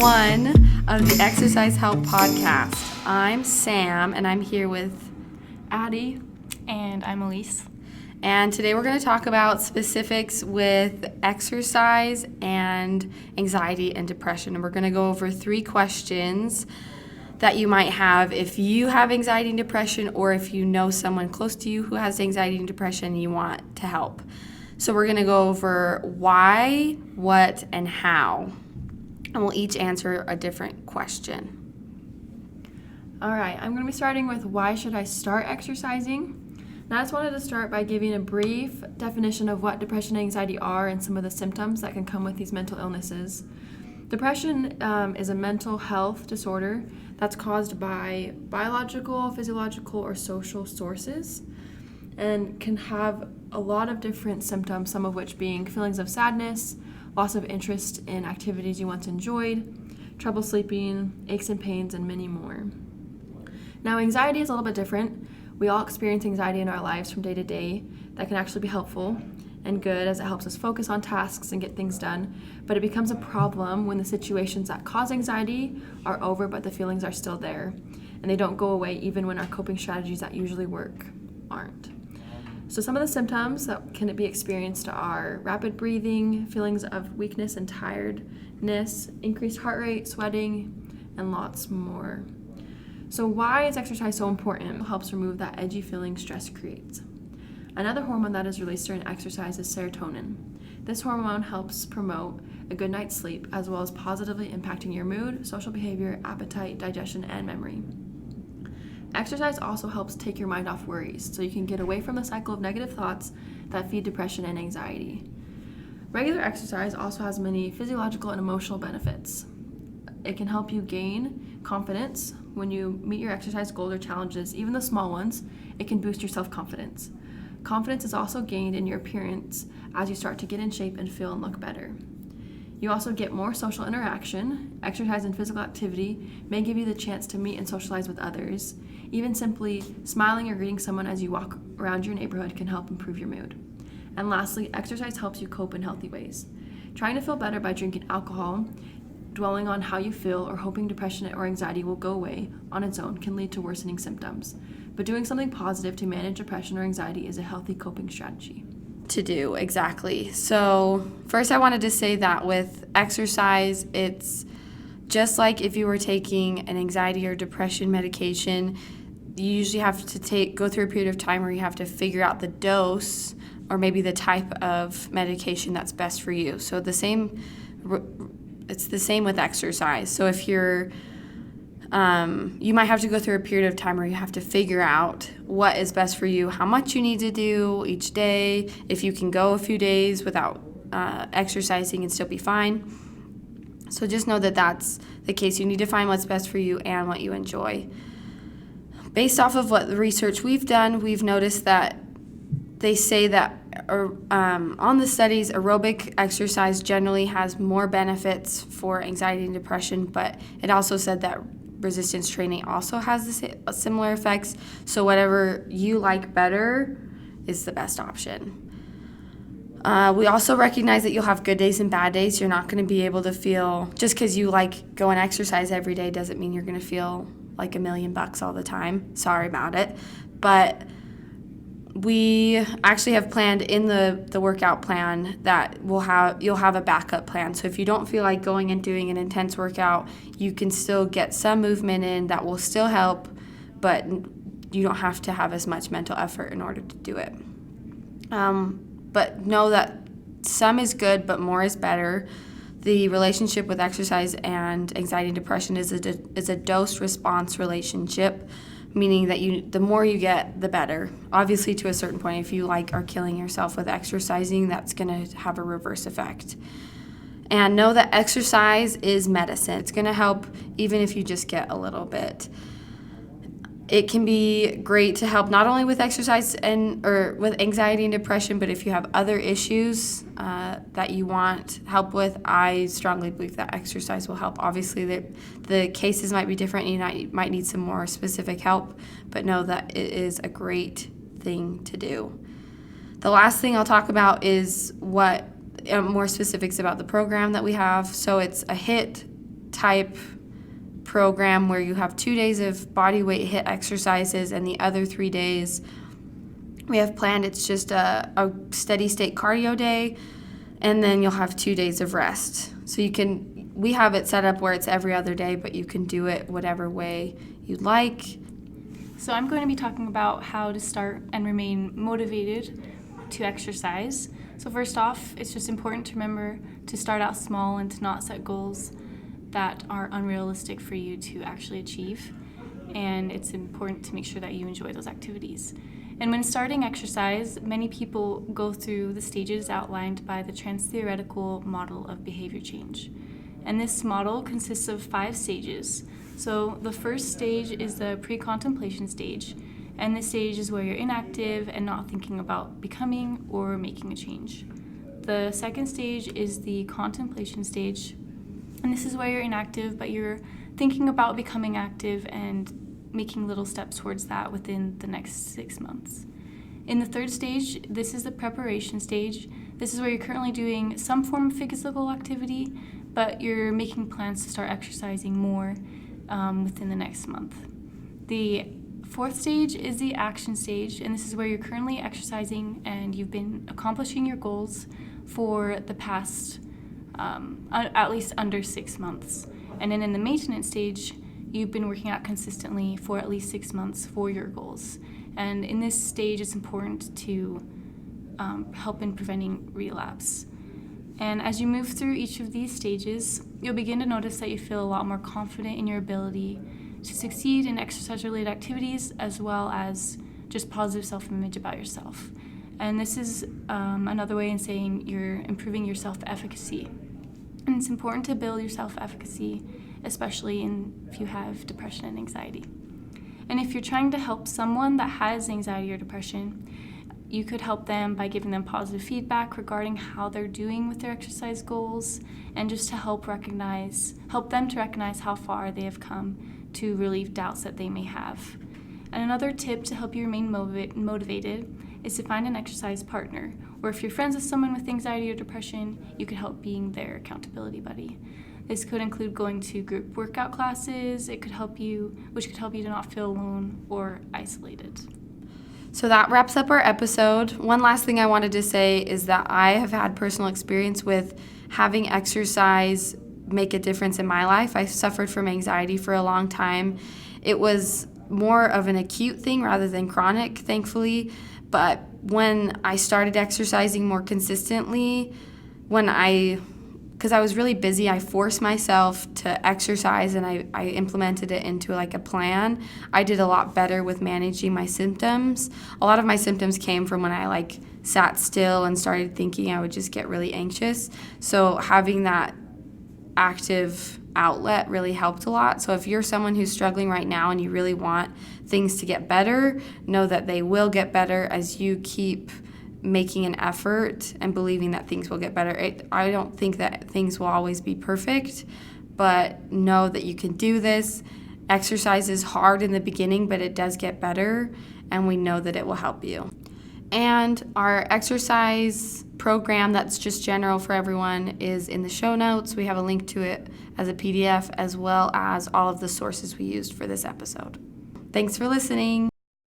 1 of the Exercise Help podcast. I'm Sam, and I'm here with Addie. And I'm Elise. And today we're going to talk about specifics with exercise and anxiety and depression. And we're going to go over 3 questions that you might have if you have anxiety and depression, or if you know someone close to you who has anxiety and depression and you want to help. So we're going to go over why, what, and how. And we'll each answer a different question. All right, I'm going to be starting with why should I start exercising? Now, I just wanted to start by giving a brief definition of what depression and anxiety are and some of the symptoms that can come with these mental illnesses. Depression is a mental health disorder that's caused by biological, physiological, or social sources, and can have a lot of different symptoms, some of which being feelings of sadness, loss of interest in activities you once enjoyed, trouble sleeping, aches and pains, and many more. Now, anxiety is a little bit different. We all experience anxiety in our lives from day to day. That can actually be helpful and good, as it helps us focus on tasks and get things done. But it becomes a problem when the situations that cause anxiety are over, but the feelings are still there, and they don't go away even when our coping strategies that usually work aren't. So some of the symptoms that can be experienced are rapid breathing, feelings of weakness and tiredness, increased heart rate, sweating, and lots more. So why is exercise so important? It helps remove that edgy feeling stress creates. Another hormone that is released during exercise is serotonin. This hormone helps promote a good night's sleep, as well as positively impacting your mood, social behavior, appetite, digestion, and memory. Exercise also helps take your mind off worries, so you can get away from the cycle of negative thoughts that feed depression and anxiety. Regular exercise also has many physiological and emotional benefits. It can help you gain confidence when you meet your exercise goals or challenges, even the small ones. It can boost your self-confidence. Confidence is also gained in your appearance as you start to get in shape and feel and look better. You also get more social interaction. Exercise and physical activity may give you the chance to meet and socialize with others. Even simply smiling or greeting someone as you walk around your neighborhood can help improve your mood. And lastly, exercise helps you cope in healthy ways. Trying to feel better by drinking alcohol, dwelling on how you feel, or hoping depression or anxiety will go away on its own can lead to worsening symptoms. But doing something positive to manage depression or anxiety is a healthy coping strategy. To do, exactly. So first I wanted to say that with exercise, it's just like if you were taking an anxiety or depression medication. You usually have to go through a period of time where you have to figure out the dose or maybe the type of medication that's best for you. So it's the same with exercise. So if you're you might have to go through a period of time where you have to figure out what is best for you, how much you need to do each day, if you can go a few days without exercising and still be fine. So just know that that's the case. You need to find what's best for you and what you enjoy. Based off of what the research we've done, we've noticed that they say that on the studies, aerobic exercise generally has more benefits for anxiety and depression, but it also said that resistance training also has similar effects. So whatever you like better is the best option. We also recognize that you'll have good days and bad days. You're not going to be able to feel, just because you like go and exercise every day doesn't mean you're going to feel like $1,000,000 all the time. Sorry about it. But we actually have planned in the workout plan that you'll have a backup plan. So if you don't feel like going and doing an intense workout, you can still get some movement in that will still help, but you don't have to have as much mental effort in order to do it. But know that some is good, but more is better. The relationship with exercise and anxiety and depression is a dose-response relationship, meaning that the more you get, the better. Obviously, to a certain point, if you are killing yourself with exercising, that's going to have a reverse effect. And know that exercise is medicine. It's going to help even if you just get a little bit. It can be great to help not only with exercise or with anxiety and depression, but if you have other issues that you want help with, I strongly believe that exercise will help. Obviously, the cases might be different. You might need some more specific help, but know that it is a great thing to do. The last thing I'll talk about is more specifics about the program that we have. So it's a HIIT type program where you have 2 days of body weight HIIT exercises, and the other 3 days we have planned, it's just a steady state cardio day, and then you'll have 2 days of rest. So we have it set up where it's every other day, but you can do it whatever way you'd like. So I'm going to be talking about how to start and remain motivated to exercise. So first off, it's just important to remember to start out small and to not set goals that are unrealistic for you to actually achieve. And it's important to make sure that you enjoy those activities. And when starting exercise, many people go through the stages outlined by the trans-theoretical model of behavior change. And this model consists of 5 stages. So the first stage is the pre-contemplation stage, and this stage is where you're inactive and not thinking about becoming or making a change. The second stage is the contemplation stage, and this is where you're inactive, but you're thinking about becoming active and making little steps towards that within the next 6 months. In the third stage, this is the preparation stage. This is where you're currently doing some form of physical activity, but you're making plans to start exercising more within the next month. The fourth stage is the action stage, and this is where you're currently exercising and you've been accomplishing your goals for the past at least under 6 months. And then in the maintenance stage, you've been working out consistently for at least 6 months for your goals. And in this stage, it's important to help in preventing relapse. And as you move through each of these stages, you'll begin to notice that you feel a lot more confident in your ability to succeed in exercise-related activities, as well as just positive self-image about yourself. And this is another way in saying you're improving your self-efficacy. And it's important to build your self-efficacy, especially if you have depression and anxiety. And if you're trying to help someone that has anxiety or depression, you could help them by giving them positive feedback regarding how they're doing with their exercise goals, and just to help them to recognize how far they have come to relieve doubts that they may have. And another tip to help you remain motivated is to find an exercise partner, or if you're friends with someone with anxiety or depression, you could help being their accountability buddy. This could include going to group workout classes, which could help you to not feel alone or isolated. So that wraps up our episode. One last thing I wanted to say is that I have had personal experience with having exercise make a difference in my life. I suffered from anxiety for a long time. It was more of an acute thing rather than chronic, thankfully. But when I started exercising more consistently, because I was really busy, I forced myself to exercise, and I implemented it into like a plan. I did a lot better with managing my symptoms. A lot of my symptoms came from when I sat still and started thinking. I would just get really anxious. So having that active outlet really helped a lot. So if you're someone who's struggling right now and you really want things to get better, know that they will get better as you keep making an effort and believing that things will get better. I don't think that things will always be perfect, but know that you can do this. Exercise is hard in the beginning, but it does get better, and we know that it will help you. And our exercise program that's just general for everyone is in the show notes. We have a link to it as a PDF, as well as all of the sources we used for this episode. Thanks for listening.